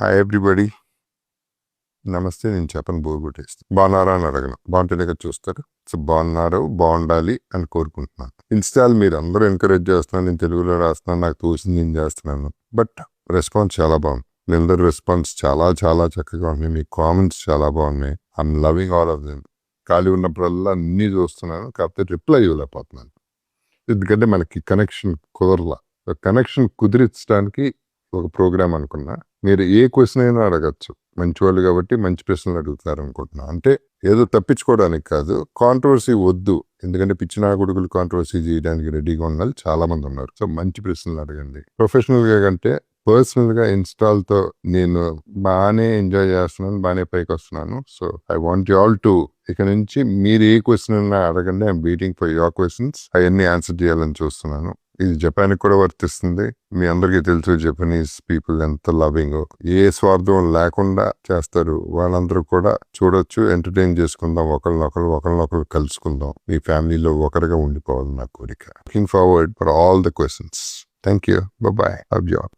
Hi everybody, నమస్తే. నేను చెప్పను బోర్ కొట్టేస్తాను. బాగున్నారా అని అడగను, బాగుంటేనే కదా చూస్తారు. సో బాగున్నారు, బాగుండాలి అని కోరుకుంటున్నాను. ఇన్స్టాల్ మీరు అందరూ ఎంకరేజ్ చేస్తున్నాను, నేను తెలుగులో రాస్తున్నాను, నాకు తోచింది నేను చేస్తున్నాను. బట్ రెస్పాన్స్ చాలా బాగుంది. మీ అందరి రెస్పాన్స్ చాలా చాలా చక్కగా ఉంది. మీ కామెంట్స్ చాలా బాగున్నాయి. I'm loving all of them. ఖాళీ ఉన్నప్పుడల్లా అన్నీ చూస్తున్నాను, కాకపోతే రిప్లై ఇవ్వలేకపోతున్నాను. ఎందుకంటే మనకి కనెక్షన్ కుదరలా. కనెక్షన్ కుదిరించడానికి ఒక ప్రోగ్రామ్ అనుకున్నా. మీరు ఏ క్వశ్చన్ అయినా అడగచ్చు, మంచి వాళ్ళు కాబట్టి మంచి ప్రశ్నలు అడుగుతారు అనుకుంటున్నా. అంటే ఏదో తప్పించుకోవడానికి కాదు, కాంట్రవర్సీ వద్దు. ఎందుకంటే పిచ్చిన కొడుకులు కాంట్రవర్సీ చేయడానికి రెడీగా ఉండాలి, చాలా మంది ఉన్నారు. సో మంచి ప్రశ్నలు అడగండి. ప్రొఫెషనల్ గా కంటే పర్సనల్ గా ఇన్స్టాల్ తో నేను బాగానే ఎంజాయ్ చేస్తున్నాను, బాగానే పైకి వస్తున్నాను. So I want you all to ఇక నుంచి మీరు ఏ క్వశ్చన్ అయినా అడగండి. I'm waiting for your questions. అవన్నీ ఆన్సర్ చేయాలని చూస్తున్నాను. ఇది జపాన్ కూడా వర్తిస్తుంది. మీ అందరికీ తెలుసు జపనీస్ పీపుల్ ఎంత లవింగ్, ఏ స్వార్థం లేకుండా చేస్తారు. వాళ్ళందరూ కూడా చూడొచ్చు, ఎంటర్టైన్ చేసుకుందాం, ఒకరినొకరు కలుసుకుందాం. మీ ఫ్యామిలీలో ఒకరిగా ఉండిపోవాలి నా కోరిక. Looking forward for all the questions. Thank you. By. Love you all.